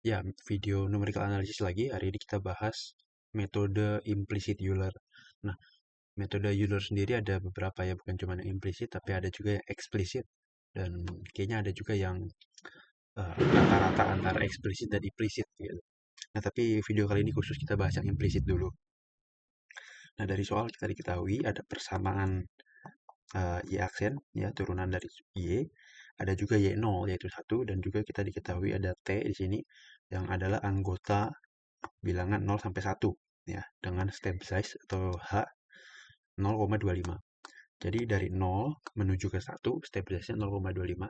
Ya, video numerical analysis lagi. Hari ini kita bahas metode implicit Euler. Nah, metode Euler sendiri ada beberapa ya, bukan cuma yang implisit, tapi ada juga yang eksplisit. Dan kayaknya ada juga yang rata-rata antara eksplisit dan implisit gitu. Nah, tapi video kali ini khusus kita bahas yang implisit dulu. Nah, dari soal kita diketahui ada persamaan Y aksen, ya turunan dari Y. Ada juga Y0 yaitu 1, dan juga kita diketahui ada T di sini yang adalah anggota bilangan 0 sampai 1 ya, dengan step size atau H 0,25. Jadi dari 0 menuju ke 1 step size-nya 0,25.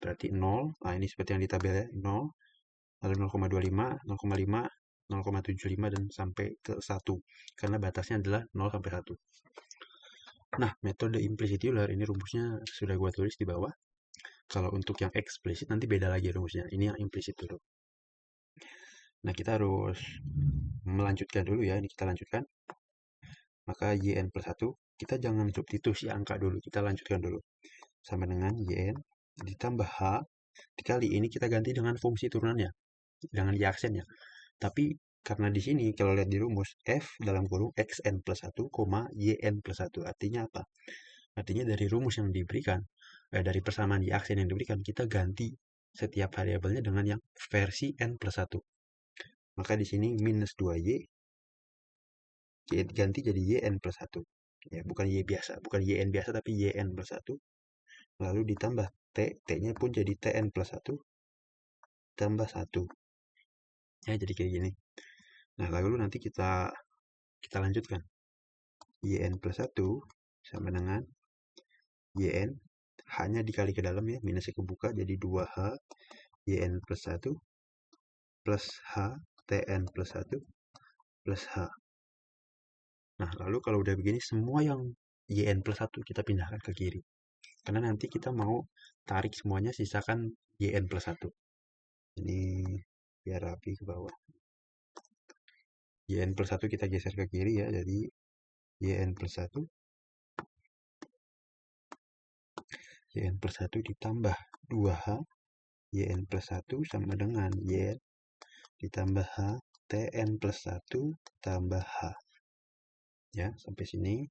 Berarti 0, nah ini seperti yang di tabel ya, 0, lalu 0,25, 0,5, 0,75 dan sampai ke 1. Karena batasnya adalah 0 sampai 1. Nah, metode implicit Euler ini rumusnya sudah gue tulis di bawah. Kalau untuk yang eksplisit nanti beda lagi rumusnya. Ini yang implisit dulu. Nah, kita harus melanjutkan dulu ya. Ini kita lanjutkan. Maka yn plus 1, kita jangan substitusi angka dulu. Kita lanjutkan dulu. Sama dengan yn ditambah h. Dikali ini kita ganti dengan fungsi turunannya. Dengan y aksennya. Tapi karena di sini kalau lihat di rumus f dalam kurung xn plus 1, yn plus 1. Artinya apa? Artinya dari rumus yang diberikan, dari persamaan y aksen yang diberikan, kita ganti setiap variabelnya dengan yang versi n plus 1. Maka di sini minus 2y ganti jadi yn plus 1. Ya, bukan y biasa, bukan yn biasa tapi yn plus 1. Lalu ditambah t, t-nya pun jadi tn plus 1 tambah 1. Ya, jadi kayak gini. Nah, lalu nanti kita lanjutkan. Yn plus 1 sama dengan yn, hanya dikali ke dalam ya, minusnya kebuka jadi 2h yn plus 1 plus h tn plus 1 plus h. Nah, lalu kalau udah begini, semua yang yn plus 1 kita pindahkan ke kiri. Karena nanti kita mau tarik semuanya, sisakan yn plus 1. Ini biar rapi ke bawah. Yn plus 1 kita geser ke kiri ya, jadi yn plus 1. Yn plus 1 ditambah 2h. Yn plus 1 sama dengan yn ditambah h. Tn plus 1 tambah h. Ya, sampai sini.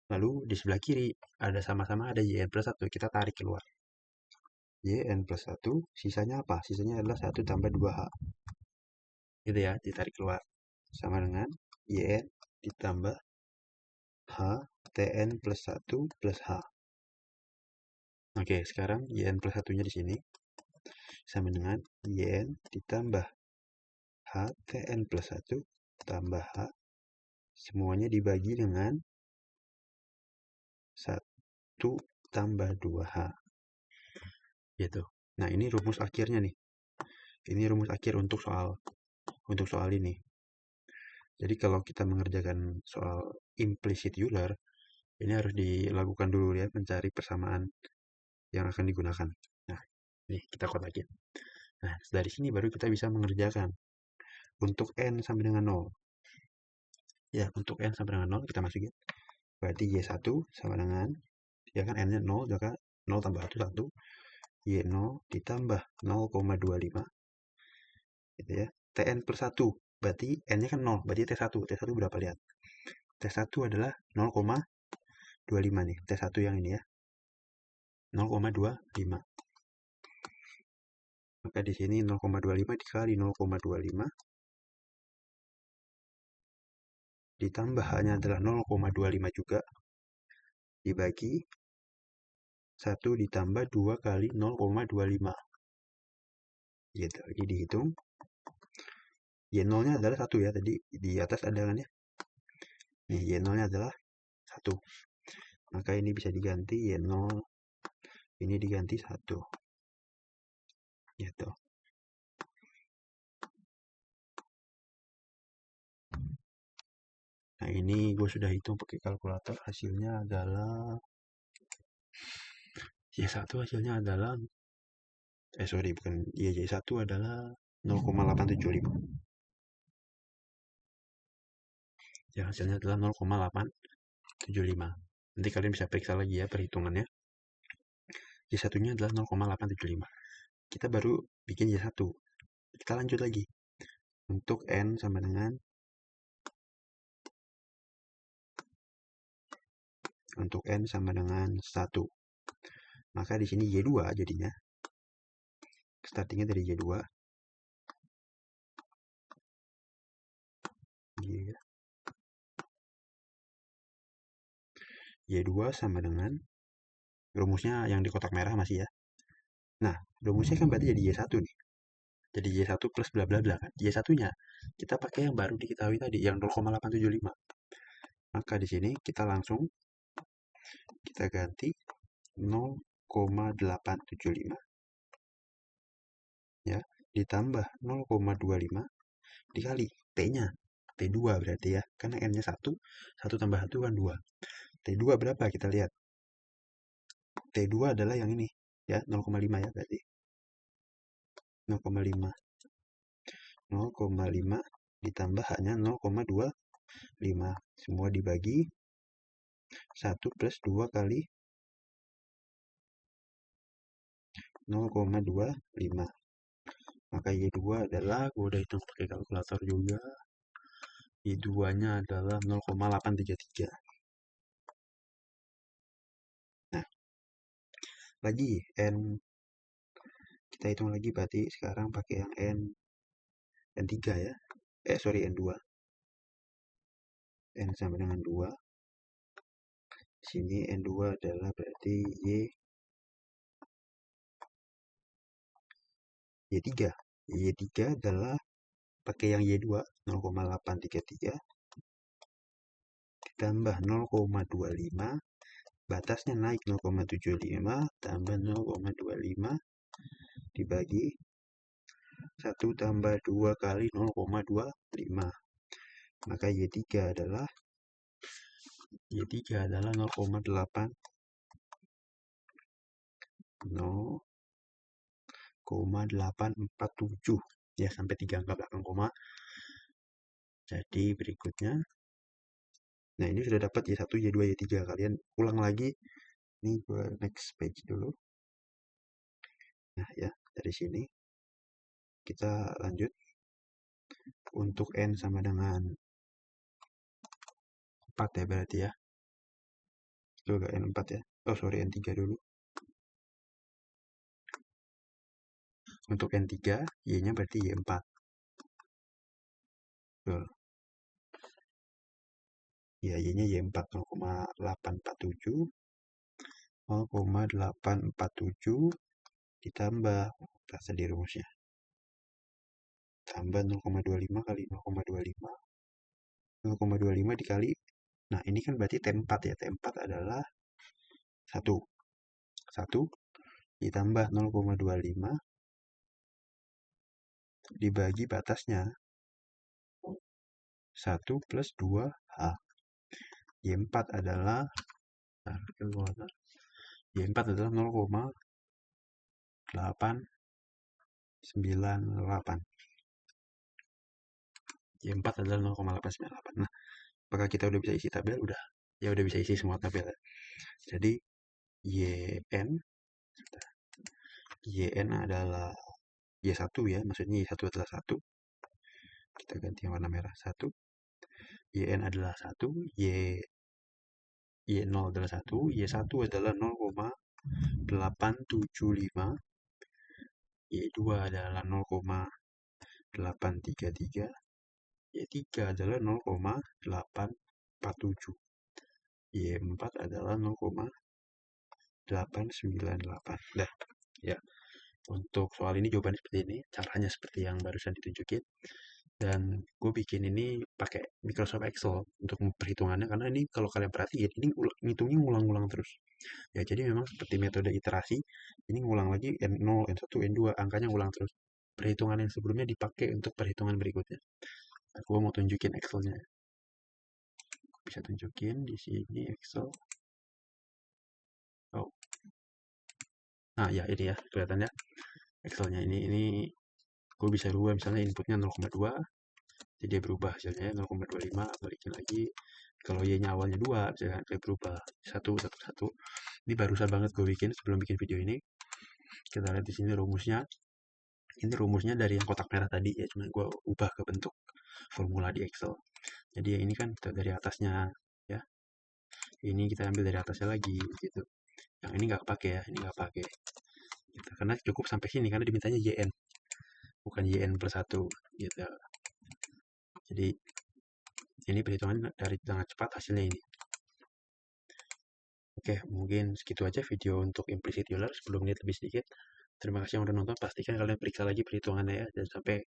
Lalu di sebelah kiri ada sama-sama ada yn plus 1. Kita tarik keluar. Yn plus 1, sisanya apa? Sisanya adalah 1 tambah 2h. Gitu ya, ditarik keluar. Sama dengan yn ditambah h tn plus 1 plus h. Oke, sekarang yn plus 1-nya di sini. Sama dengan yn ditambah h tn plus 1 tambah h. Semuanya dibagi dengan 1 tambah 2h. Gitu. Nah, ini rumus akhirnya nih. Ini rumus akhir untuk soal ini. Jadi kalau kita mengerjakan soal implicit Euler, ini harus dilakukan dulu ya, mencari persamaan yang akan digunakan. Nah, ini kita kotakin. Nah, dari sini baru kita bisa mengerjakan untuk n sama dengan 0. Ya, untuk n sama dengan 0 kita masukin. Berarti y1 sama dengan, ya kan n-nya 0, maka 0 tambah 1, 1. Y0 ditambah 0,25. Gitu ya. Tn plus 1. Berarti n-nya kan 0. Berarti T1. T1 berapa, lihat. T1 adalah 0,25 nih. T1 yang ini ya. 0,25. Maka di sini 0,25 dikali 0,25 ditambah hanya adalah 0,25 juga dibagi 1 ditambah 2 kali 0,25. Gitu. Jadi dihitung. Y0-nya adalah 1 ya. Tadi di atas ada kan ya. Nih, Y0-nya adalah 1. Maka ini bisa diganti Y0. Ini diganti 1. Gitu. Nah, ini gue sudah hitung pakai kalkulator. Hasilnya adalah Y1 hasilnya adalah sorry, bukan Y1 adalah 0,875. Ya, hasilnya adalah 0,875. Nanti kalian bisa periksa lagi ya perhitungannya. Y1-nya adalah 0,875. Kita baru bikin Y1. Kita lanjut lagi. Untuk N sama dengan N sama dengan 1. Maka di sini Y2 jadinya. Startingnya dari Y2. Y2 sama dengan rumusnya yang di kotak merah masih ya. Nah, rumusnya kan berarti jadi Y1 nih. Jadi Y1 plus bla bla bla kan. Y1-nya kita pakai yang baru diketahui tadi yang 0,875. Maka di sini kita langsung kita ganti 0,875 ya ditambah 0,25 dikali T-nya. T2 berarti ya. Karena N-nya 1, 1 tambah 1 kan 2. T2 berapa? Kita lihat. T2 adalah yang ini ya, 0,5 ya berarti. 0,5 ditambah hanya 0,25. Semua dibagi 1 plus 2 kali 0,25. Maka Y2 adalah, gue udah hitung pakai kalkulator juga. Y2-nya adalah 0,833. Nah, lagi N. Kita hitung lagi berarti sekarang pakai yang N3 ya. Sorry, N2. N sama dengan 2. Sini N2 adalah berarti Y3. Y3 adalah pakai yang Y2 0,833 ditambah 0,25, batasnya naik 0,75 tambah 0,25 dibagi 1 tambah 2 kali 0,25. Maka Y3 adalah 0,847 ya, sampai 3 angka belakang koma. Jadi berikutnya, nah ini sudah dapat Y1, Y2, Y3. Kalian ulang lagi. Ini gue next page dulu. Nah ya, dari sini kita lanjut. Untuk N sama dengan 4 ya berarti ya. Itu agak N4 ya. Oh sorry, N3 dulu. Untuk N3, Y-nya berarti Y4. Betul. Ya, Y-nya Y4 0,847. 0,847 ditambah rasa di rumusnya. Tambah 0,25 kali 0,25. 0,25 dikali. Nah, ini kan berarti T4 ya. T4 adalah 1. 1 ditambah 0,25 dibagi batasnya 1 plus 2H. Y4 adalah Y4 adalah 0,898. Y4 adalah 0,898. Nah, apakah kita udah bisa isi tabel? Udah. Ya udah bisa isi semua tabel. Jadi YN adalah Y1 ya, maksudnya Y1 adalah 1. Kita ganti yang warna merah 1. YN adalah 1, Y0 adalah 1, Y1 adalah 0,875, Y2 adalah 0,833, Y3 adalah 0,847, Y4 adalah 0,898. Dah, ya. Untuk soal ini jawabannya seperti ini, caranya seperti yang barusan ditunjukin. Dan gue bikin ini pakai Microsoft Excel untuk perhitungannya, karena ini kalau kalian perhatiin ini ngitungnya ngulang-ngulang terus ya. Jadi memang seperti metode iterasi, ini ngulang lagi N0, N1, N2, angkanya ngulang terus. Perhitungan yang sebelumnya dipakai untuk perhitungan berikutnya. Nah, gue mau tunjukin Excelnya, bisa tunjukin di sini Excel. Oh, nah ya ini ya kelihatan ya Excelnya. Ini gue bisa rubah, misalnya inputnya 0,2, jadi dia berubah hasilnya 0,25, balikin lagi. Kalau Y-nya awalnya 2, misalkan dia berubah 1, 1, 1. Ini barusan banget gue bikin sebelum bikin video ini. Kita lihat di sini rumusnya. Ini rumusnya dari yang kotak merah tadi ya, cuma gue ubah ke bentuk formula di Excel. Jadi ya ini kan kita dari atasnya ya, ini kita ambil dari atasnya lagi gitu. Yang ini nggak kepake ya, ini nggak pakai. Gitu. Karena cukup sampai sini karena dimintanya YN, bukan YN plus 1 gitu. Jadi ini perhitungan dari sangat cepat, hasilnya ini. Oke, mungkin segitu aja video untuk implicit Euler, 10 menit lebih sedikit. Terima kasih yang udah nonton, pastikan kalian periksa lagi perhitungannya ya, dan sampai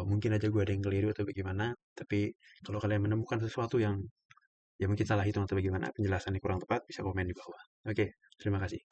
mungkin aja gue ada yang keliru atau bagaimana, tapi kalau kalian menemukan sesuatu yang ya mungkin salah hitung atau bagaimana, penjelasannya kurang tepat, bisa komen di bawah. Oke, terima kasih.